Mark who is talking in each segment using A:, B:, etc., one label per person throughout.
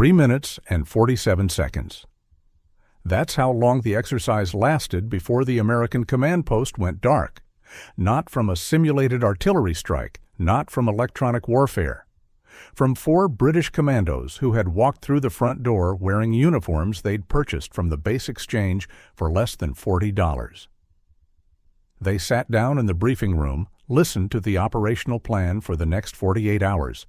A: 3 minutes and 47 seconds. That's how long the exercise lasted before the American command post went dark. Not from a simulated artillery strike, not from electronic warfare. From 4 British commandos who had walked through the front door wearing uniforms they'd purchased from the base exchange for less than $40. They sat down in the briefing room, listened to the operational plan for the next 48 hours,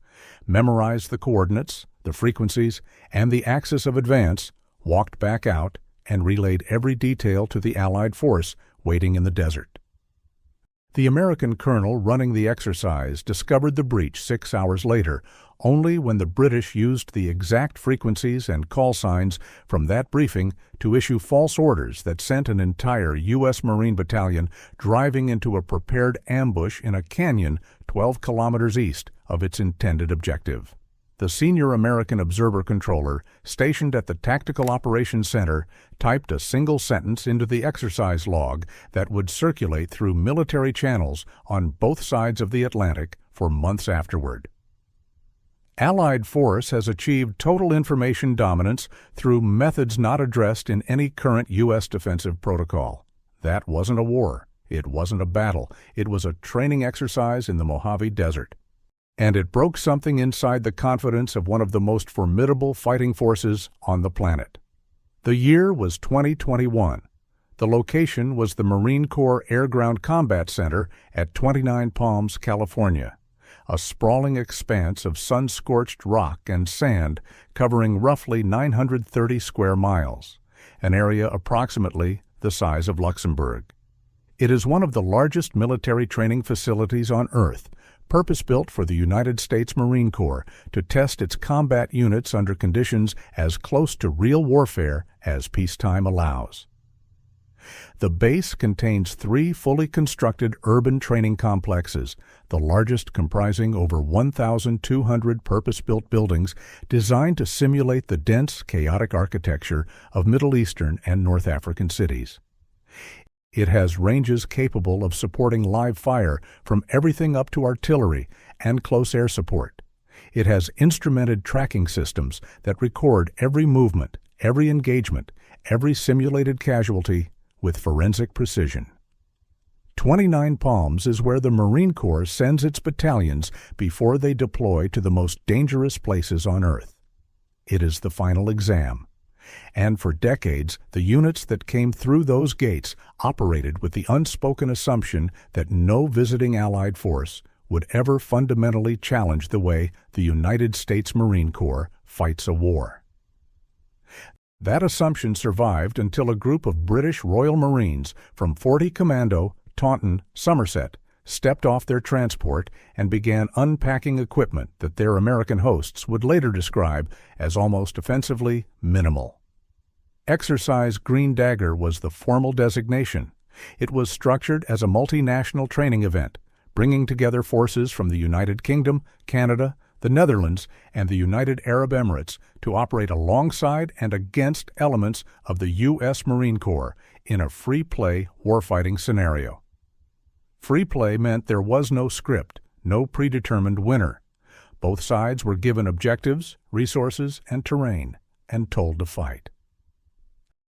A: memorized the coordinates, the frequencies, and the axis of advance, walked back out, and relayed every detail to the Allied force waiting in the desert. The American colonel running the exercise discovered the breach 6 hours later, only when the British used the exact frequencies and call signs from that briefing to issue false orders that sent an entire U.S. Marine battalion driving into a prepared ambush in a canyon 12 kilometers east of its intended objective. The senior American observer controller, stationed at the Tactical Operations Center, typed a single sentence into the exercise log that would circulate through military channels on both sides of the Atlantic for months afterward. Allied force has achieved total information dominance through methods not addressed in any current U.S. defensive protocol. That wasn't a war. It wasn't a battle. It was a training exercise in the Mojave Desert. And it broke something inside the confidence of one of the most formidable fighting forces on the planet. The year was 2021. The location was the Marine Corps Air Ground Combat Center at 29 Palms, California, a sprawling expanse of sun-scorched rock and sand covering roughly 930 square miles, an area approximately the size of Luxembourg. It is one of the largest military training facilities on Earth, purpose-built for the United States Marine Corps to test its combat units under conditions as close to real warfare as peacetime allows. The base contains 3 fully constructed urban training complexes, the largest comprising over 1,200 purpose-built buildings designed to simulate the dense, chaotic architecture of Middle Eastern and North African cities. It has ranges capable of supporting live fire from everything up to artillery and close air support. It has instrumented tracking systems that record every movement, every engagement, every simulated casualty with forensic precision. 29 Palms is where the Marine Corps sends its battalions before they deploy to the most dangerous places on Earth. It is the final exam. And for decades, the units that came through those gates operated with the unspoken assumption that no visiting Allied force would ever fundamentally challenge the way the United States Marine Corps fights a war. That assumption survived until a group of British Royal Marines from 40 Commando, Taunton, Somerset, stepped off their transport and began unpacking equipment that their American hosts would later describe as almost offensively minimal. Exercise Green Dagger was the formal designation. It was structured as a multinational training event, bringing together forces from the United Kingdom, Canada, the Netherlands, and the United Arab Emirates to operate alongside and against elements of the U.S. Marine Corps in a free-play warfighting scenario. Free play meant there was no script, no predetermined winner. Both sides were given objectives, resources, and terrain, and told to fight.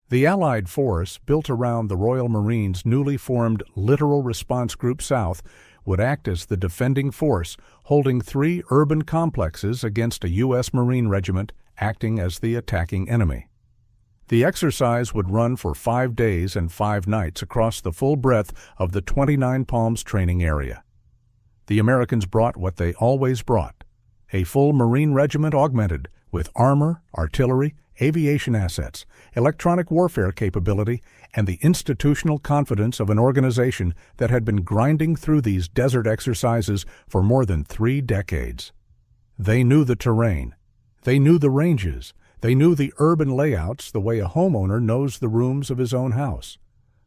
A: The Allied force, built around the Royal Marines' newly formed Littoral Response Group South, would act as the defending force, holding 3 urban complexes against a U.S. Marine regiment acting as the attacking enemy. The exercise would run for 5 days and 5 nights across the full breadth of the 29 Palms training area. The Americans brought what they always brought: a full Marine regiment augmented with armor, artillery, aviation assets, electronic warfare capability, and the institutional confidence of an organization that had been grinding through these desert exercises for more than 3 decades. They knew the terrain. They knew the ranges. They knew the urban layouts the way a homeowner knows the rooms of his own house.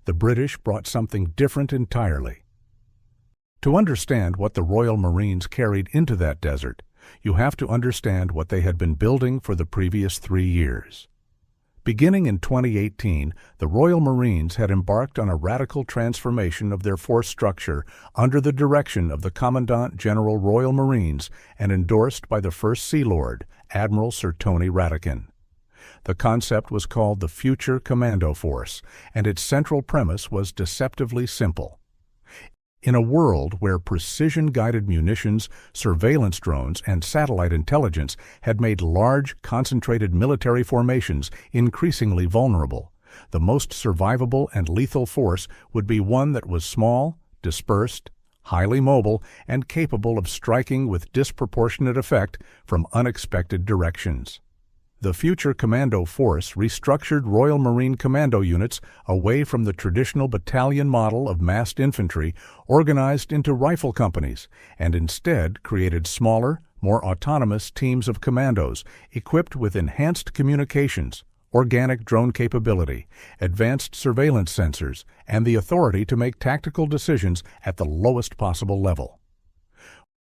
A: The British brought something different entirely. To understand what the Royal Marines carried into that desert, you have to understand what they had been building for the previous 3 years. Beginning in 2018, the Royal Marines had embarked on a radical transformation of their force structure under the direction of the Commandant General Royal Marines and endorsed by the First Sea Lord, Admiral Sir Tony Ratican. The concept was called the Future Commando Force, and its central premise was deceptively simple. In a world where precision-guided munitions, surveillance drones, and satellite intelligence had made large, concentrated military formations increasingly vulnerable, the most survivable and lethal force would be one that was small, dispersed, highly mobile, and capable of striking with disproportionate effect from unexpected directions. The Future Commando Force restructured Royal Marine Commando units away from the traditional battalion model of massed infantry organized into rifle companies, and instead created smaller, more autonomous teams of commandos equipped with enhanced communications, organic drone capability, advanced surveillance sensors, and the authority to make tactical decisions at the lowest possible level.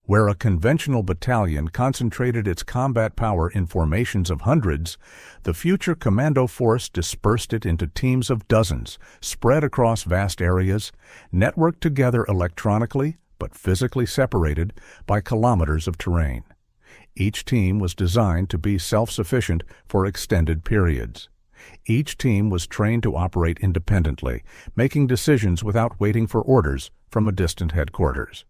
A: Where a conventional battalion concentrated its combat power in formations of hundreds, the Future Commando Force dispersed it into teams of dozens, spread across vast areas, networked together electronically but physically separated by kilometers of terrain. Each team was designed to be self-sufficient for extended periods. Each team was trained to operate independently, making decisions without waiting for orders from a distant headquarters.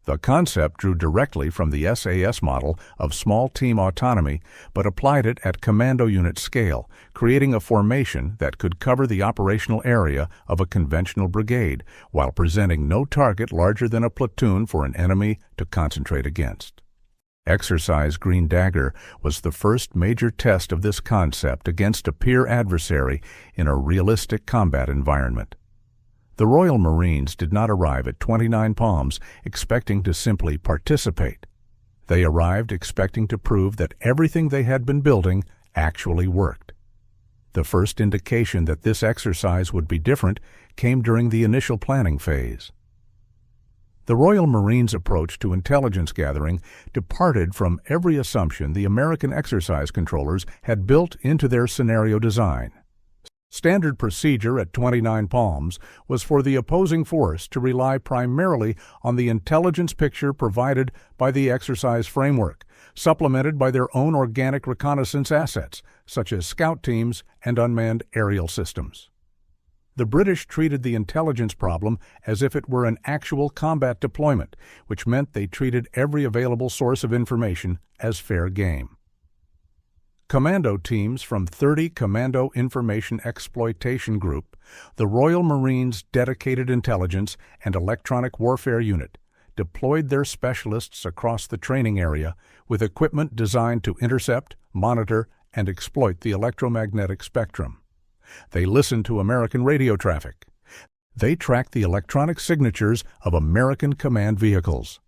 A: The concept drew directly from the SAS model of small team autonomy, but applied it at commando unit scale, creating a formation that could cover the operational area of a conventional brigade, while presenting no target larger than a platoon for an enemy to concentrate against. Exercise Green Dagger was the first major test of this concept against a peer adversary in a realistic combat environment. The Royal Marines did not arrive at 29 Palms expecting to simply participate. They arrived expecting to prove that everything they had been building actually worked. The first indication that this exercise would be different came during the initial planning phase. The Royal Marines' approach to intelligence gathering departed from every assumption the American exercise controllers had built into their scenario design. Standard procedure at 29 Palms was for the opposing force to rely primarily on the intelligence picture provided by the exercise framework, supplemented by their own organic reconnaissance assets, such as scout teams and unmanned aerial systems. The British treated the intelligence problem as if it were an actual combat deployment, which meant they treated every available source of information as fair game. Commando teams from 30 Commando Information Exploitation Group, the Royal Marines' dedicated intelligence and electronic warfare unit, deployed their specialists across the training area with equipment designed to intercept, monitor, and exploit the electromagnetic spectrum. They listened to American radio traffic. They tracked the electronic signatures of American command vehicles.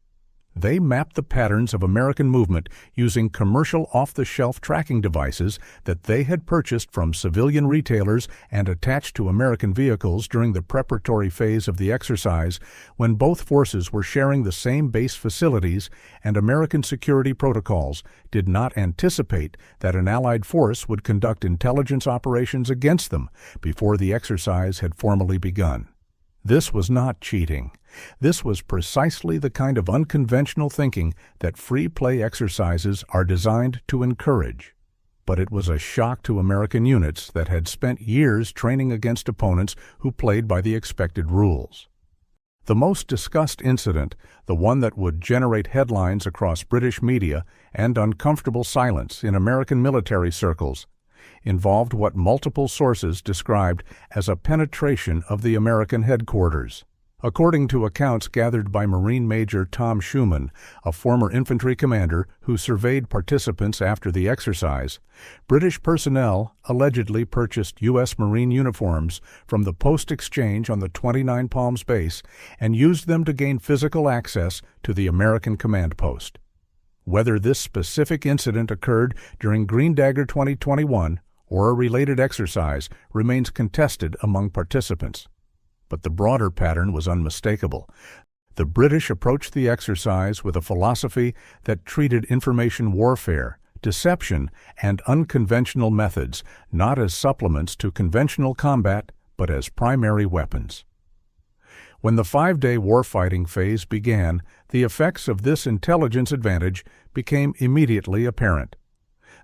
A: They mapped the patterns of American movement using commercial off-the-shelf tracking devices that they had purchased from civilian retailers and attached to American vehicles during the preparatory phase of the exercise, when both forces were sharing the same base facilities and American security protocols did not anticipate that an Allied force would conduct intelligence operations against them before the exercise had formally begun. This was not cheating. This was precisely the kind of unconventional thinking that free play exercises are designed to encourage. But it was a shock to American units that had spent years training against opponents who played by the expected rules. The most discussed incident, the one that would generate headlines across British media and uncomfortable silence in American military circles, involved what multiple sources described as a penetration of the American headquarters. According to accounts gathered by Marine Major Tom Schumann, a former infantry commander who surveyed participants after the exercise, British personnel allegedly purchased U.S. Marine uniforms from the post exchange on the 29 Palms base and used them to gain physical access to the American command post. Whether this specific incident occurred during Green Dagger 2021 or a related exercise remains contested among participants. But the broader pattern was unmistakable. The British approached the exercise with a philosophy that treated information warfare, deception, and unconventional methods, not as supplements to conventional combat, but as primary weapons. When the 5-day warfighting phase began, the effects of this intelligence advantage became immediately apparent.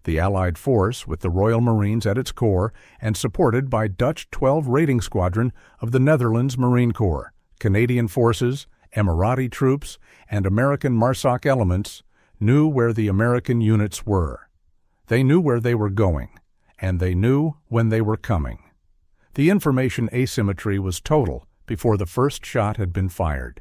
A: The Allied force, with the Royal Marines at its core and supported by Dutch 12 Raiding Squadron of the Netherlands Marine Corps, Canadian forces, Emirati troops, and American MARSOC elements, knew where the American units were. They knew where they were going, and they knew when they were coming. The information asymmetry was total before the first shot had been fired.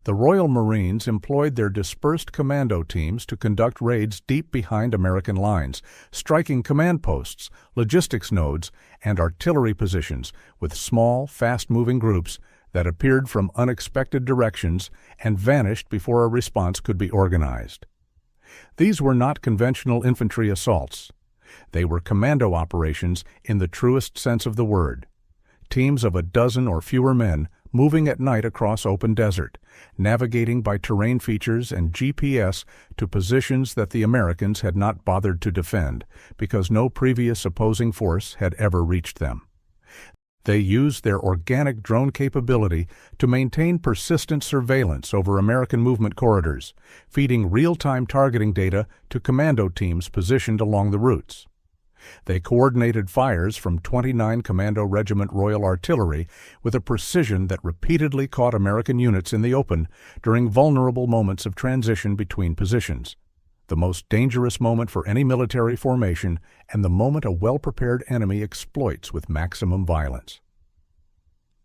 A: The Royal Marines employed their dispersed commando teams to conduct raids deep behind American lines, striking command posts, logistics nodes, and artillery positions with small, fast-moving groups that appeared from unexpected directions and vanished before a response could be organized. These were not conventional infantry assaults. They were commando operations in the truest sense of the word. Teams of a dozen or fewer men moving at night across open desert, navigating by terrain features and GPS to positions that the Americans had not bothered to defend because no previous opposing force had ever reached them. They used their organic drone capability to maintain persistent surveillance over American movement corridors, feeding real-time targeting data to commando teams positioned along the routes. They coordinated fires from 29 Commando Regiment Royal Artillery with a precision that repeatedly caught American units in the open during vulnerable moments of transition between positions, the most dangerous moment for any military formation and the moment a well-prepared enemy exploits with maximum violence.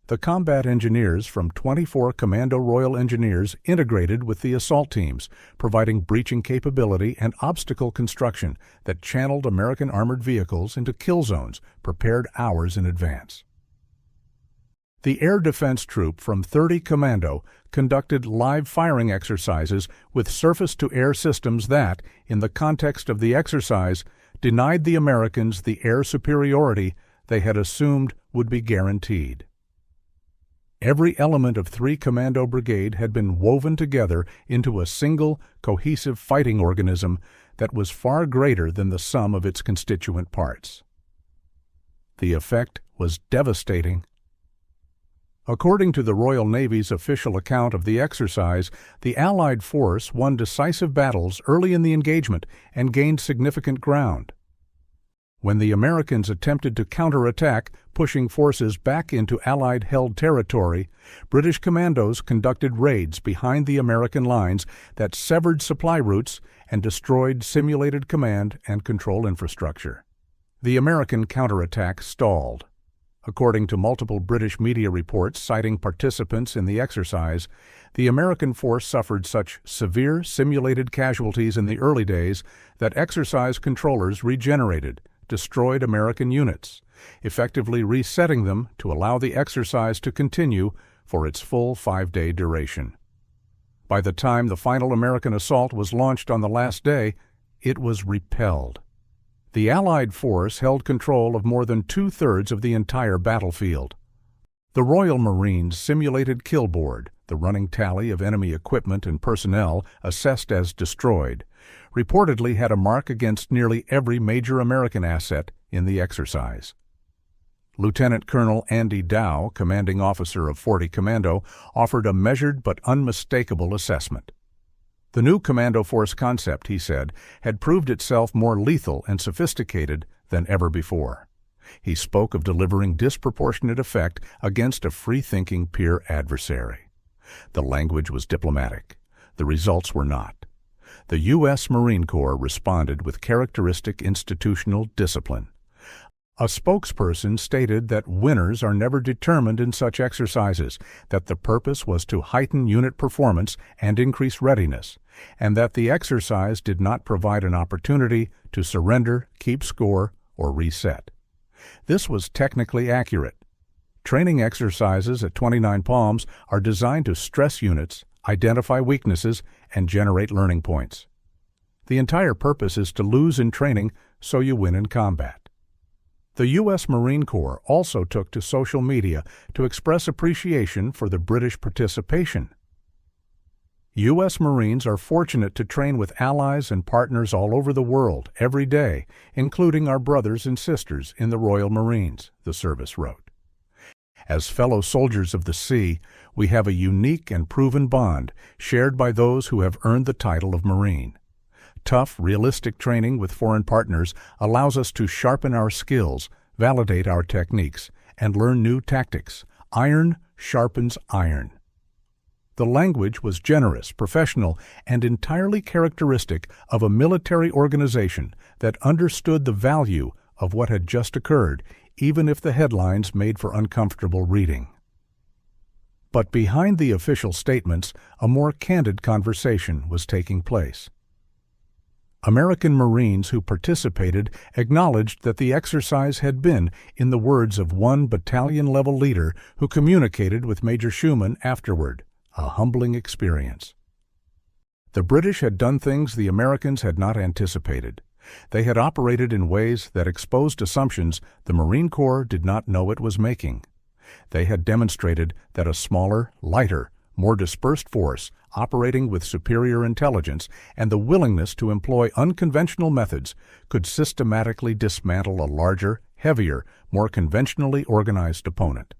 A: The combat engineers from 24 Commando Royal Engineers integrated with the assault teams, providing breaching capability and obstacle construction that channeled American armored vehicles into kill zones prepared hours in advance. The Air Defense Troop from 30 Commando conducted live firing exercises with surface-to-air systems that, in the context of the exercise, denied the Americans the air superiority they had assumed would be guaranteed. Every element of 3 Commando Brigade had been woven together into a single, cohesive fighting organism that was far greater than the sum of its constituent parts. The effect was devastating. According to the Royal Navy's official account of the exercise, the Allied force won decisive battles early in the engagement and gained significant ground. When the Americans attempted to counterattack, pushing forces back into Allied-held territory, British commandos conducted raids behind the American lines that severed supply routes and destroyed simulated command and control infrastructure. The American counterattack stalled. According to multiple British media reports citing participants in the exercise, the American force suffered such severe simulated casualties in the early days that exercise controllers regenerated, destroyed American units, effectively resetting them to allow the exercise to continue for its full 5-day duration. By the time the final American assault was launched on the last day, it was repelled. The Allied force held control of more than 2/3 of the entire battlefield. The Royal Marines' simulated kill board, the running tally of enemy equipment and personnel assessed as destroyed, reportedly had a mark against nearly every major American asset in the exercise. Lieutenant Colonel Andy Dow, commanding officer of 40 Commando, offered a measured but unmistakable assessment. The new commando force concept, he said, had proved itself more lethal and sophisticated than ever before. He spoke of delivering disproportionate effect against a free-thinking peer adversary. The language was diplomatic. The results were not. The U.S. Marine Corps responded with characteristic institutional discipline. A spokesperson stated that winners are never determined in such exercises, that the purpose was to heighten unit performance and increase readiness, and that the exercise did not provide an opportunity to surrender, keep score, or reset. This was technically accurate. Training exercises at 29 Palms are designed to stress units, identify weaknesses, and generate learning points. The entire purpose is to lose in training so you win in combat. The U.S. Marine Corps also took to social media to express appreciation for the British participation. U.S. Marines are fortunate to train with allies and partners all over the world every day, including our brothers and sisters in the Royal Marines, the service wrote. As fellow soldiers of the sea, we have a unique and proven bond shared by those who have earned the title of Marine. Tough, realistic training with foreign partners allows us to sharpen our skills, validate our techniques, and learn new tactics. Iron sharpens iron. The language was generous, professional, and entirely characteristic of a military organization that understood the value of what had just occurred, even if the headlines made for uncomfortable reading. But behind the official statements, a more candid conversation was taking place. American Marines who participated acknowledged that the exercise had been, in the words of one battalion-level leader who communicated with Major Schumann afterward, a humbling experience. The British had done things the Americans had not anticipated. They had operated in ways that exposed assumptions the Marine Corps did not know it was making. They had demonstrated that a smaller, lighter, more dispersed force, operating with superior intelligence and the willingness to employ unconventional methods, could systematically dismantle a larger, heavier, more conventionally organized opponent.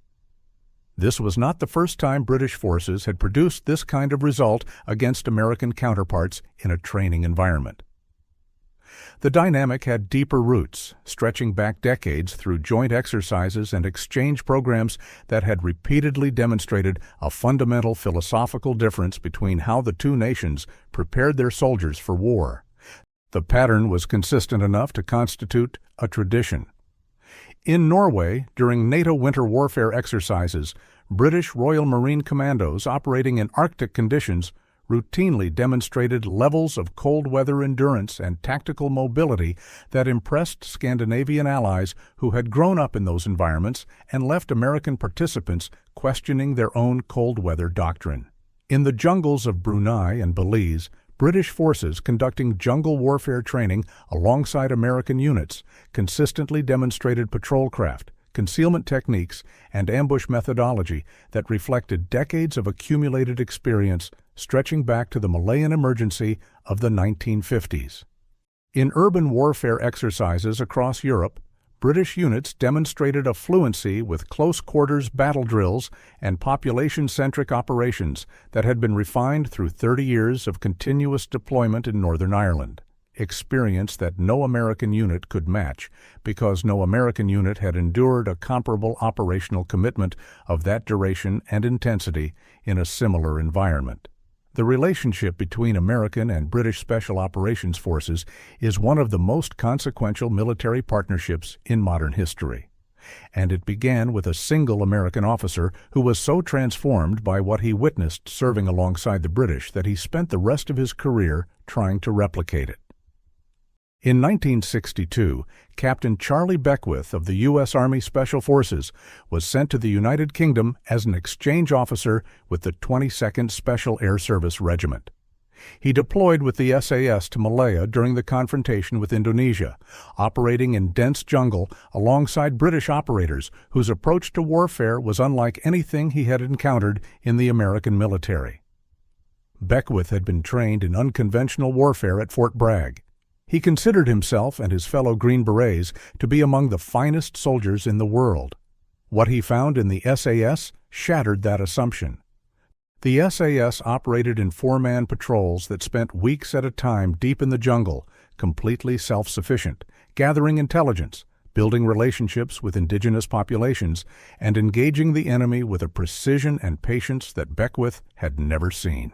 A: This was not the first time British forces had produced this kind of result against American counterparts in a training environment. The dynamic had deeper roots, stretching back decades through joint exercises and exchange programs that had repeatedly demonstrated a fundamental philosophical difference between how the two nations prepared their soldiers for war. The pattern was consistent enough to constitute a tradition. In Norway, during NATO winter warfare exercises, British Royal Marine commandos operating in Arctic conditions routinely demonstrated levels of cold weather endurance and tactical mobility that impressed Scandinavian allies who had grown up in those environments and left American participants questioning their own cold weather doctrine. In the jungles of Brunei and Belize, British forces conducting jungle warfare training alongside American units consistently demonstrated patrol craft, concealment techniques, and ambush methodology that reflected decades of accumulated experience stretching back to the Malayan emergency of the 1950s. In urban warfare exercises across Europe, British units demonstrated a fluency with close-quarters battle drills and population-centric operations that had been refined through 30 years of continuous deployment in Northern Ireland, experience that no American unit could match because no American unit had endured a comparable operational commitment of that duration and intensity in a similar environment. The relationship between American and British Special Operations Forces is one of the most consequential military partnerships in modern history. And it began with a single American officer who was so transformed by what he witnessed serving alongside the British that he spent the rest of his career trying to replicate it. In 1962, Captain Charlie Beckwith of the U.S. Army Special Forces was sent to the United Kingdom as an exchange officer with the 22nd Special Air Service Regiment. He deployed with the SAS to Malaya during the confrontation with Indonesia, operating in dense jungle alongside British operators whose approach to warfare was unlike anything he had encountered in the American military. Beckwith had been trained in unconventional warfare at Fort Bragg. He considered himself and his fellow Green Berets to be among the finest soldiers in the world. What he found in the SAS shattered that assumption. The SAS operated in four-man patrols that spent weeks at a time deep in the jungle, completely self-sufficient, gathering intelligence, building relationships with indigenous populations, and engaging the enemy with a precision and patience that Beckwith had never seen.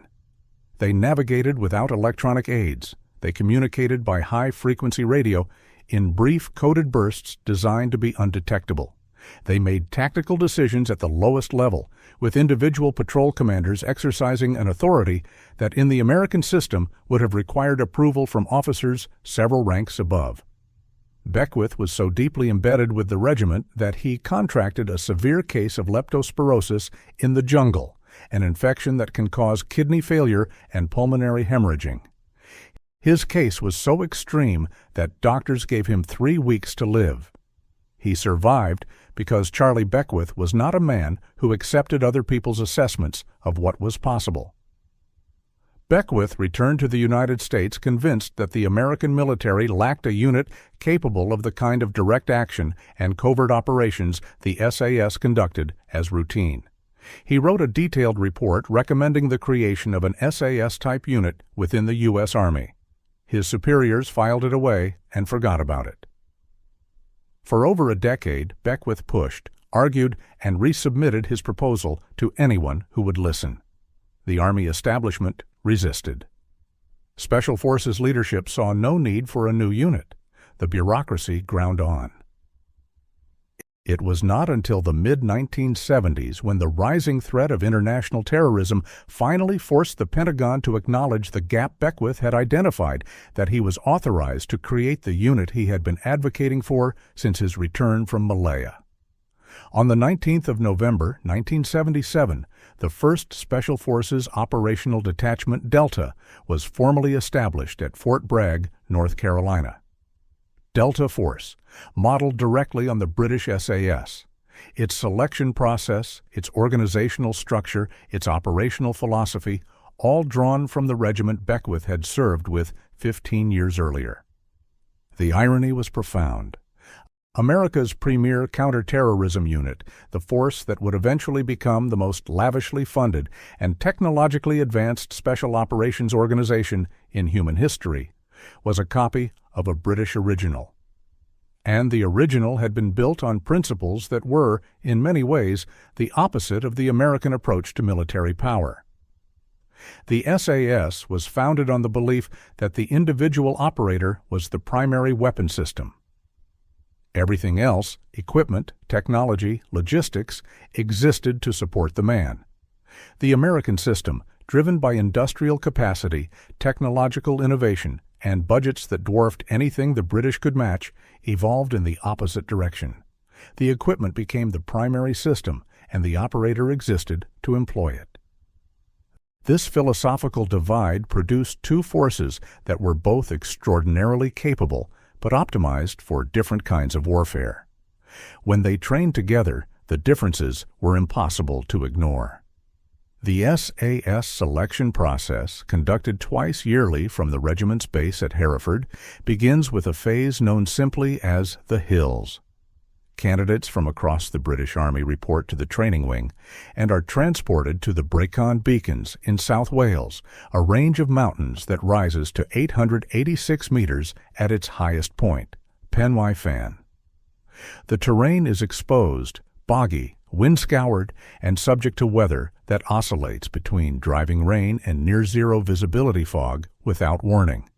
A: They navigated without electronic aids. They communicated by high-frequency radio in brief coded bursts designed to be undetectable. They made tactical decisions at the lowest level, with individual patrol commanders exercising an authority that in the American system would have required approval from officers several ranks above. Beckwith was so deeply embedded with the regiment that he contracted a severe case of leptospirosis in the jungle, an infection that can cause kidney failure and pulmonary hemorrhaging. His case was so extreme that doctors gave him 3 weeks to live. He survived because Charlie Beckwith was not a man who accepted other people's assessments of what was possible. Beckwith returned to the United States convinced that the American military lacked a unit capable of the kind of direct action and covert operations the SAS conducted as routine. He wrote a detailed report recommending the creation of an SAS-type unit within the U.S. Army. His superiors filed it away and forgot about it. For over a decade, Beckwith pushed, argued, and resubmitted his proposal to anyone who would listen. The Army establishment resisted. Special Forces leadership saw no need for a new unit. The bureaucracy ground on. It was not until the mid-1970s when the rising threat of international terrorism finally forced the Pentagon to acknowledge the gap Beckwith had identified that he was authorized to create the unit he had been advocating for since his return from Malaya. On the 19th of November, 1977, the 1st Special Forces Operational Detachment Delta was formally established at Fort Bragg, North Carolina. Delta Force, modeled directly on the British SAS. Its selection process, its organizational structure, its operational philosophy, all drawn from the regiment Beckwith had served with 15 years earlier. The irony was profound. America's premier counterterrorism unit, the force that would eventually become the most lavishly funded and technologically advanced special operations organization in human history, was a copy of a British original. And the original had been built on principles that were, in many ways, the opposite of the American approach to military power. The SAS was founded on the belief that the individual operator was the primary weapon system. Everything else, equipment, technology, logistics, existed to support the man. The American system, driven by industrial capacity, technological innovation, and budgets that dwarfed anything the British could match, evolved in the opposite direction. The equipment became the primary system, and the operator existed to employ it. This philosophical divide produced two forces that were both extraordinarily capable, but optimized for different kinds of warfare. When they trained together, the differences were impossible to ignore. The SAS selection process, conducted twice yearly from the regiment's base at Hereford, begins with a phase known simply as the Hills. Candidates from across the British Army report to the training wing and are transported to the Brecon Beacons in South Wales, a range of mountains that rises to 886 meters at its highest point, Pen y Fan. The terrain is exposed, boggy, wind-scoured, and subject to weather that oscillates between driving rain and near-zero visibility fog without warning.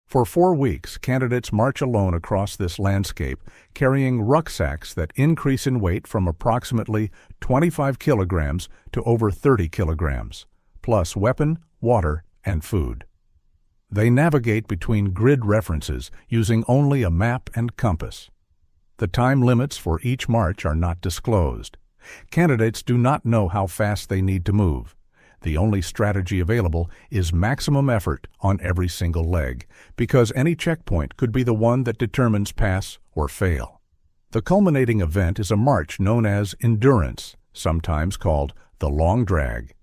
A: For 4 weeks, candidates march alone across this landscape, carrying rucksacks that increase in weight from approximately 25 kilograms to over 30 kilograms, plus weapon, water, and food. They navigate between grid references using only a map and compass. The time limits for each march are not disclosed. Candidates do not know how fast they need to move. The only strategy available is maximum effort on every single leg, because any checkpoint could be the one that determines pass or fail. The culminating event is a march known as endurance, sometimes called the Long Drag.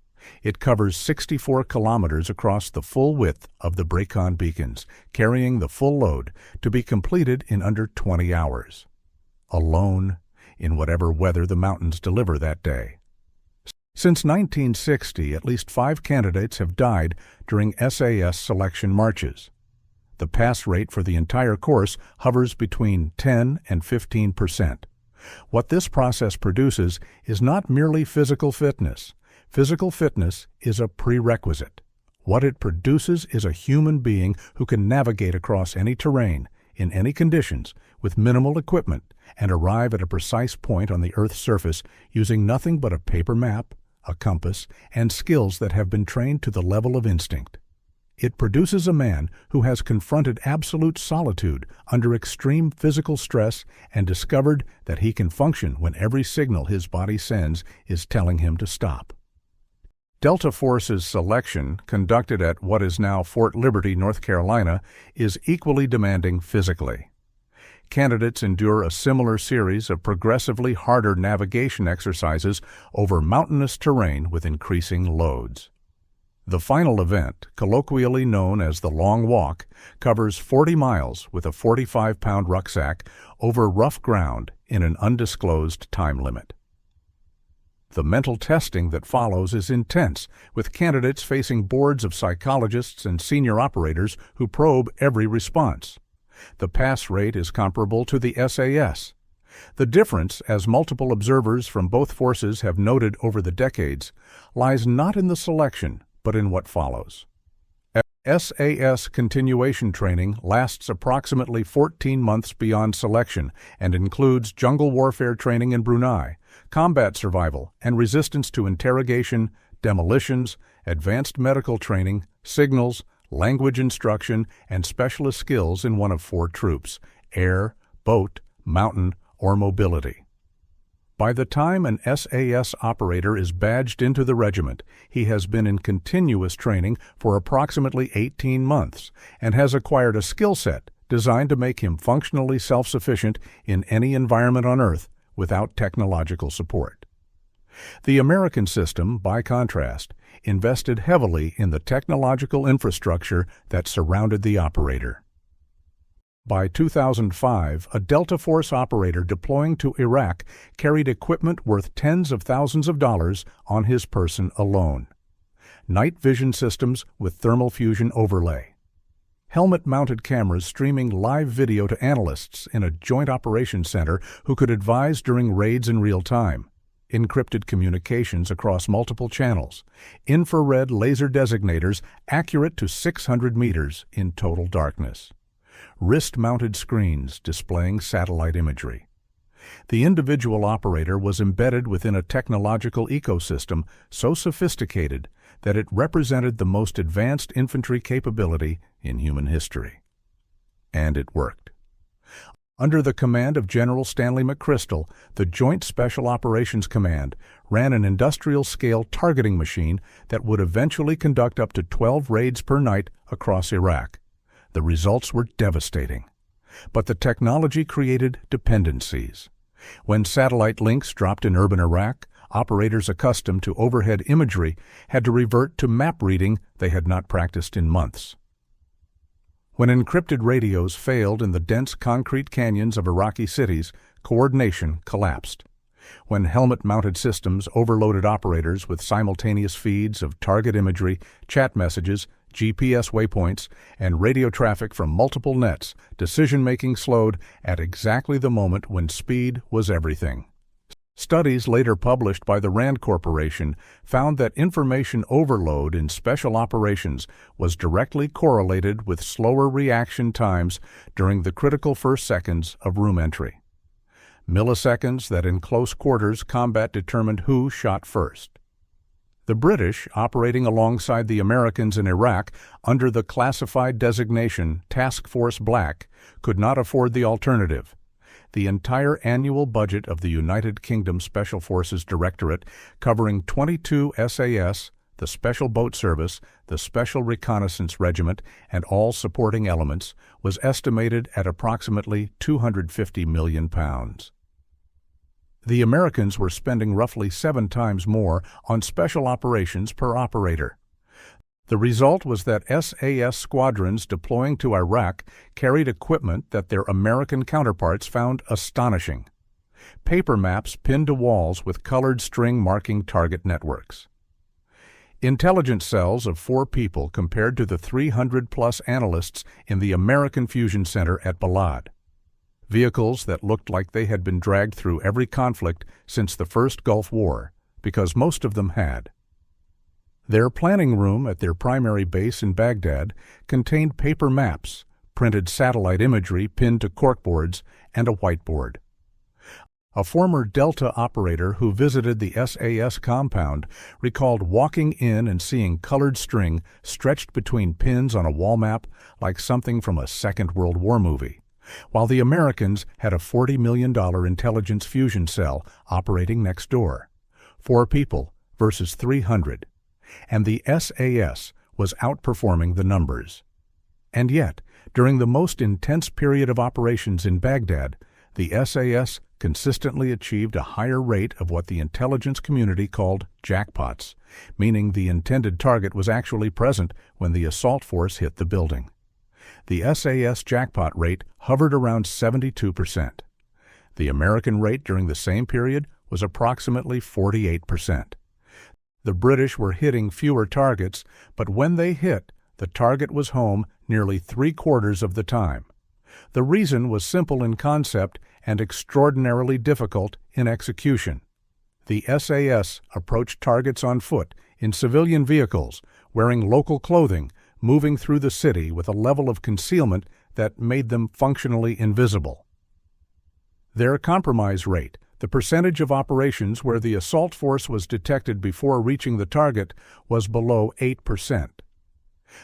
A: It covers 64 kilometers across the full width of the Brecon Beacons, carrying the full load, to be completed in under 20 hours. Alone, in whatever weather the mountains deliver that day. Since 1960, at least 5 candidates have died during SAS selection marches. The pass rate for the entire course hovers between 10 and 15%. What this process produces is not merely physical fitness. Physical fitness is a prerequisite. What it produces is a human being who can navigate across any terrain, in any conditions, with minimal equipment, and arrive at a precise point on the Earth's surface using nothing but a paper map, a compass, and skills that have been trained to the level of instinct. It produces a man who has confronted absolute solitude under extreme physical stress and discovered that he can function when every signal his body sends is telling him to stop. Delta Force's selection, conducted at what is now Fort Liberty, North Carolina, is equally demanding physically. Candidates endure a similar series of progressively harder navigation exercises over mountainous terrain with increasing loads. The final event, colloquially known as the Long Walk, covers 40 miles with a 45-pound rucksack over rough ground in an undisclosed time limit. The mental testing that follows is intense, with candidates facing boards of psychologists and senior operators who probe every response. The pass rate is comparable to the SAS. The difference, as multiple observers from both forces have noted over the decades, lies not in the selection, but in what follows. SAS continuation training lasts approximately 14 months beyond selection and includes jungle warfare training in Brunei, combat survival and resistance to interrogation, demolitions, advanced medical training, signals, language instruction, and specialist skills in one of 4 troops: air, boat, mountain, or mobility. By the time an SAS operator is badged into the regiment, he has been in continuous training for approximately 18 months and has acquired a skill set designed to make him functionally self-sufficient in any environment on Earth without technological support. The American system, by contrast, invested heavily in the technological infrastructure that surrounded the operator. By 2005, a Delta Force operator deploying to Iraq carried equipment worth tens of thousands of dollars on his person alone. Night vision systems with thermal fusion overlay. Helmet-mounted cameras streaming live video to analysts in a joint operations center who could advise during raids in real time. Encrypted communications across multiple channels. Infrared laser designators accurate to 600 meters in total darkness. Wrist-mounted screens displaying satellite imagery. The individual operator was embedded within a technological ecosystem so sophisticated that it represented the most advanced infantry capability in human history. And it worked. Under the command of General Stanley McChrystal, the Joint Special Operations Command ran an industrial-scale targeting machine that would eventually conduct up to 12 raids per night across Iraq. The results were devastating. But the technology created dependencies. When satellite links dropped in urban Iraq, operators accustomed to overhead imagery had to revert to map reading they had not practiced in months. When encrypted radios failed in the dense concrete canyons of Iraqi cities, coordination collapsed. When helmet-mounted systems overloaded operators with simultaneous feeds of target imagery, chat messages, GPS waypoints, and radio traffic from multiple nets, decision-making slowed at exactly the moment when speed was everything. Studies later published by the RAND Corporation found that information overload in special operations was directly correlated with slower reaction times during the critical first seconds of room entry. Milliseconds that in close quarters combat determined who shot first. The British, operating alongside the Americans in Iraq under the classified designation Task Force Black, could not afford the alternative. The entire annual budget of the United Kingdom Special Forces Directorate, covering 22 SAS, the Special Boat Service, the Special Reconnaissance Regiment, and all supporting elements, was estimated at approximately £250 million. The Americans were spending roughly 7 times more on special operations per operator. The result was that SAS squadrons deploying to Iraq carried equipment that their American counterparts found astonishing. Paper maps pinned to walls with colored string marking target networks. Intelligence cells of 4 people compared to the 300-plus analysts in the American Fusion Center at Balad. Vehicles that looked like they had been dragged through every conflict since the First Gulf War, because most of them had. Their planning room at their primary base in Baghdad contained paper maps, printed satellite imagery pinned to corkboards, and a whiteboard. A former Delta operator who visited the SAS compound recalled walking in and seeing colored string stretched between pins on a wall map like something from a Second World War movie, while the Americans had a $40 million intelligence fusion cell operating next door. 4 people versus 300. And the SAS was outperforming the numbers. And yet, during the most intense period of operations in Baghdad, the SAS consistently achieved a higher rate of what the intelligence community called jackpots, meaning the intended target was actually present when the assault force hit the building. The SAS jackpot rate hovered around 72%. The American rate during the same period was approximately 48%. The British were hitting fewer targets, but when they hit, the target was home nearly 3/4 of the time. The reason was simple in concept and extraordinarily difficult in execution. The SAS approached targets on foot, in civilian vehicles, wearing local clothing, moving through the city with a level of concealment that made them functionally invisible. Their compromise rate, the percentage of operations where the assault force was detected before reaching the target, was below 8%.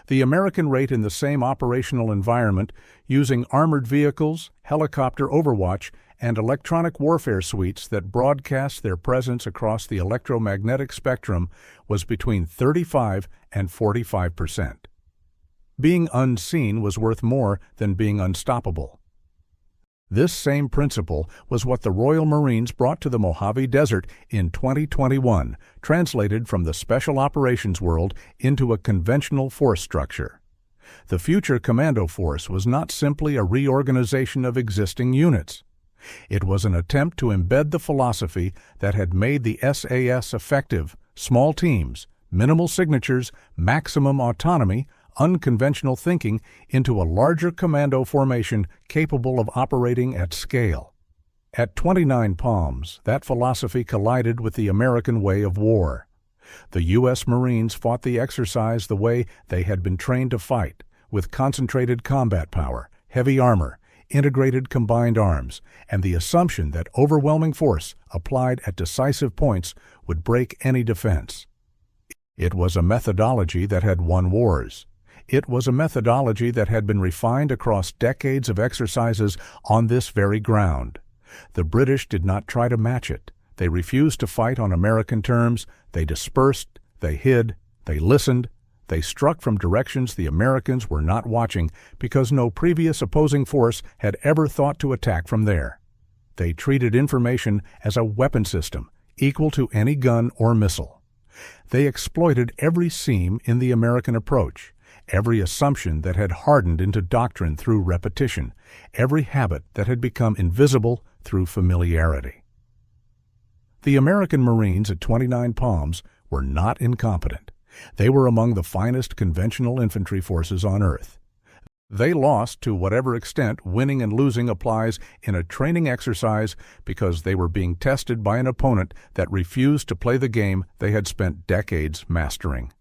A: The American rate in the same operational environment, using armored vehicles, helicopter overwatch, and electronic warfare suites that broadcast their presence across the electromagnetic spectrum, was between 35 and 45%. Being unseen was worth more than being unstoppable. This same principle was what the Royal Marines brought to the Mojave Desert in 2021, translated from the Special Operations world into a conventional force structure. The future commando force was not simply a reorganization of existing units. It was an attempt to embed the philosophy that had made the SAS effective: small teams, minimal signatures, maximum autonomy, unconventional thinking, into a larger commando formation capable of operating at scale. At 29 Palms, that philosophy collided with the American way of war. The U.S. Marines fought the exercise the way they had been trained to fight, with concentrated combat power, heavy armor, integrated combined arms, and the assumption that overwhelming force applied at decisive points would break any defense. It was a methodology that had won wars. It was a methodology that had been refined across decades of exercises on this very ground. The British did not try to match it. They refused to fight on American terms. They dispersed, they hid, they listened, they struck from directions the Americans were not watching because no previous opposing force had ever thought to attack from there. They treated information as a weapon system, equal to any gun or missile. They exploited every seam in the American approach, every assumption that had hardened into doctrine through repetition, every habit that had become invisible through familiarity. The American Marines at 29 Palms were not incompetent. They were among the finest conventional infantry forces on Earth. They lost to whatever extent winning and losing applies in a training exercise because they were being tested by an opponent that refused to play the game they had spent decades mastering.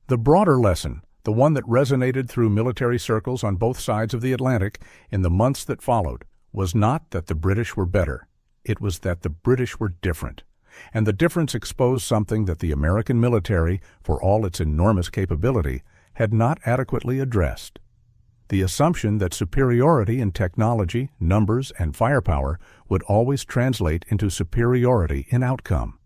A: The broader lesson, the one that resonated through military circles on both sides of the Atlantic in the months that followed, was not that the British were better. It was that the British were different. And the difference exposed something that the American military, for all its enormous capability, had not adequately addressed: the assumption that superiority in technology, numbers, and firepower would always translate into superiority in outcome.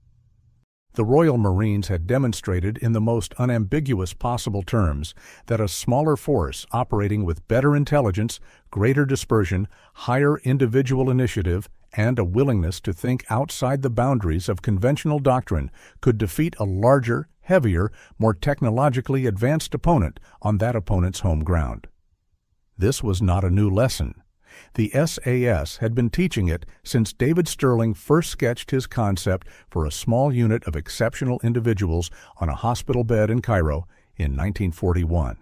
A: The Royal Marines had demonstrated in the most unambiguous possible terms that a smaller force operating with better intelligence, greater dispersion, higher individual initiative, and a willingness to think outside the boundaries of conventional doctrine could defeat a larger, heavier, more technologically advanced opponent on that opponent's home ground. This was not a new lesson. The SAS had been teaching it since David Stirling first sketched his concept for a small unit of exceptional individuals on a hospital bed in Cairo in 1941.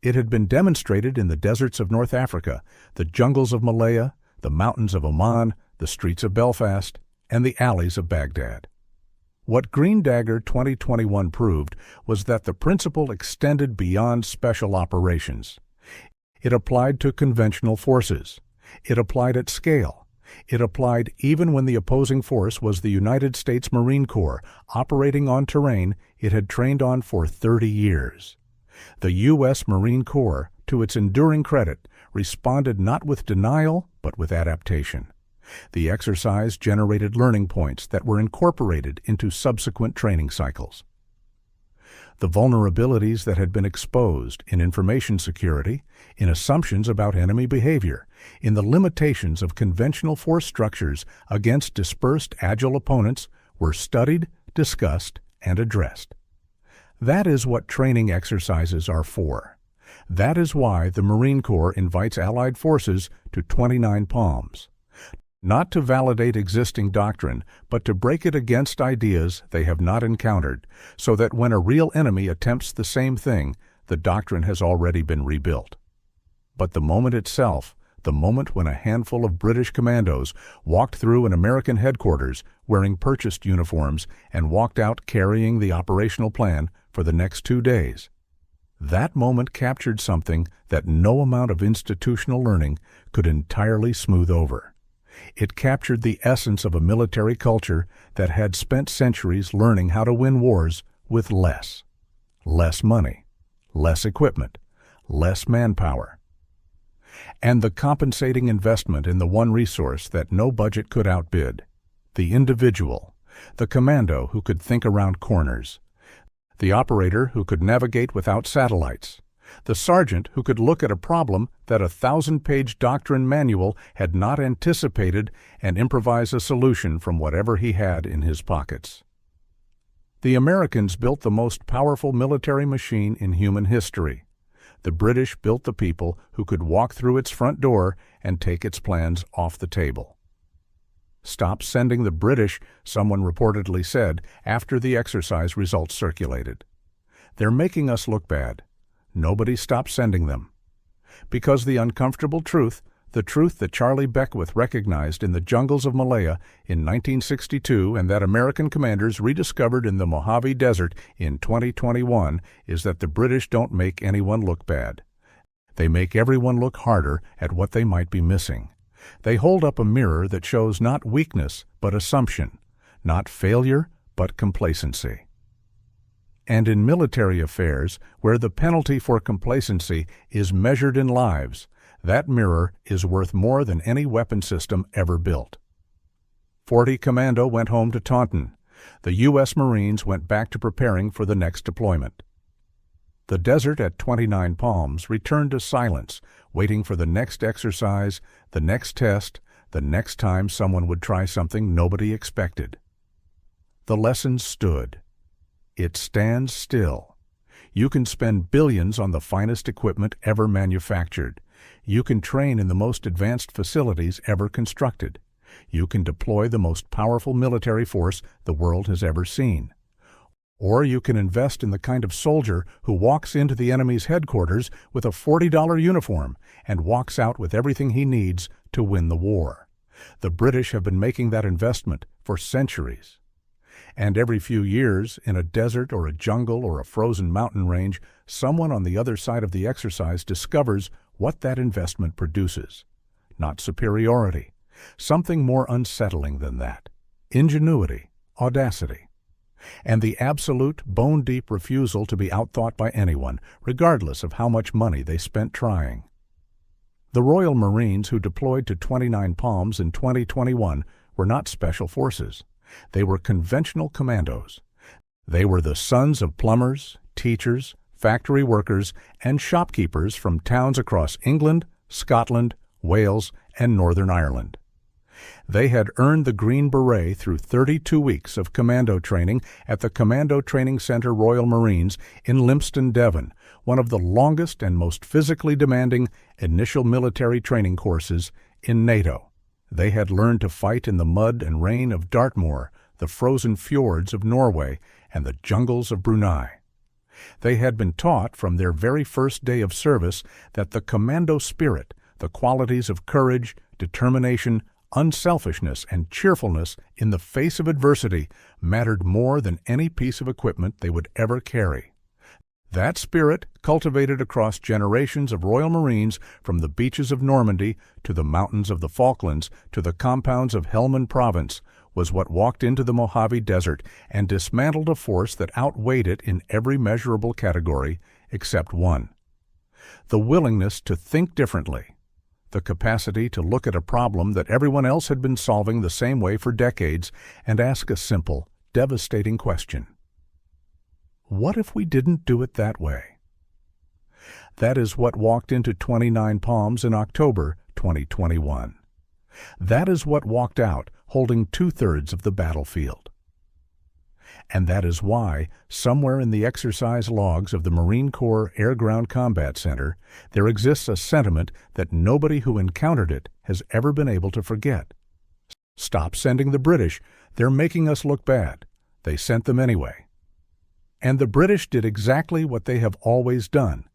A: It had been demonstrated in the deserts of North Africa, the jungles of Malaya, the mountains of Oman, the streets of Belfast, and the alleys of Baghdad. What Green Dagger 2021 proved was that the principle extended beyond special operations. It applied to conventional forces. It applied at scale. It applied even when the opposing force was the United States Marine Corps, operating on terrain it had trained on for 30 years. The U.S. Marine Corps, to its enduring credit, responded not with denial, but with adaptation. The exercise generated learning points that were incorporated into subsequent training cycles. The vulnerabilities that had been exposed in information security, in assumptions about enemy behavior, in the limitations of conventional force structures against dispersed agile opponents were studied, discussed, and addressed. That is what training exercises are for. That is why the Marine Corps invites Allied forces to 29 Palms. Not to validate existing doctrine, but to break it against ideas they have not encountered, so that when a real enemy attempts the same thing, the doctrine has already been rebuilt. But the moment itself, the moment when a handful of British commandos walked through an American headquarters wearing purchased uniforms and walked out carrying the operational plan for the next 2 days, that moment captured something that no amount of institutional learning could entirely smooth over. It captured the essence of a military culture that had spent centuries learning how to win wars with less. Less money, less equipment, less manpower. And the compensating investment in the one resource that no budget could outbid, the individual, the commando who could think around corners, the operator who could navigate without satellites, the sergeant who could look at a problem that a 1,000-page doctrine manual had not anticipated and improvise a solution from whatever he had in his pockets. The Americans built the most powerful military machine in human history. The British built the people who could walk through its front door and take its plans off the table. "Stop sending the British," someone reportedly said after the exercise results circulated. "They're making us look bad." Nobody stopped sending them. Because the uncomfortable truth, the truth that Charlie Beckwith recognized in the jungles of Malaya in 1962 and that American commanders rediscovered in the Mojave Desert in 2021, is that the British don't make anyone look bad. They make everyone look harder at what they might be missing. They hold up a mirror that shows not weakness but assumption, not failure but complacency. And in military affairs, where the penalty for complacency is measured in lives, that mirror is worth more than any weapon system ever built. 40 Commando went home to Taunton. The U.S. Marines went back to preparing for the next deployment. The desert at 29 Palms returned to silence, waiting for the next exercise, the next test, the next time someone would try something nobody expected. The lesson stood. It stands still. You can spend billions on the finest equipment ever manufactured. You can train in the most advanced facilities ever constructed. You can deploy the most powerful military force the world has ever seen. Or you can invest in the kind of soldier who walks into the enemy's headquarters with a $40 uniform and walks out with everything he needs to win the war. The British have been making that investment for centuries. And every few years, in a desert or a jungle or a frozen mountain range, someone on the other side of the exercise discovers what that investment produces. Not superiority. Something more unsettling than that. Ingenuity, audacity, and the absolute, bone-deep refusal to be outthought by anyone, regardless of how much money they spent trying. The Royal Marines who deployed to 29 Palms in 2021 were not special forces. They were conventional commandos. They were the sons of plumbers, teachers, factory workers, and shopkeepers from towns across England, Scotland, Wales, and Northern Ireland. They had earned the Green Beret through 32 weeks of commando training at the Commando Training Center Royal Marines in Lympstone, Devon, one of the longest and most physically demanding initial military training courses in NATO. They had learned to fight in the mud and rain of Dartmoor, the frozen fjords of Norway, and the jungles of Brunei. They had been taught from their very first day of service that the commando spirit, the qualities of courage, determination, unselfishness, and cheerfulness in the face of adversity mattered more than any piece of equipment they would ever carry. That spirit, cultivated across generations of Royal Marines from the beaches of Normandy to the mountains of the Falklands to the compounds of Helmand Province, was what walked into the Mojave Desert and dismantled a force that outweighed it in every measurable category except one: the willingness to think differently, the capacity to look at a problem that everyone else had been solving the same way for decades and ask a simple, devastating question. What if we didn't do it that way? That is what walked into 29 Palms in October 2021. That is what walked out holding 2/3 of the battlefield. And that is why, somewhere in the exercise logs of the Marine Corps Air Ground Combat Center, there exists a sentiment that nobody who encountered it has ever been able to forget. Stop sending the British. They're making us look bad. They sent them anyway. And the British did exactly what they have always done.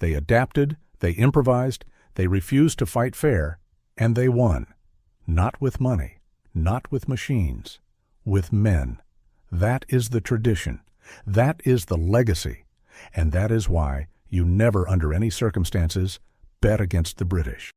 A: They adapted, they improvised, they refused to fight fair, and they won. Not with money, not with machines, with men. That is the tradition. That is the legacy. And that is why you never, under any circumstances, bet against the British.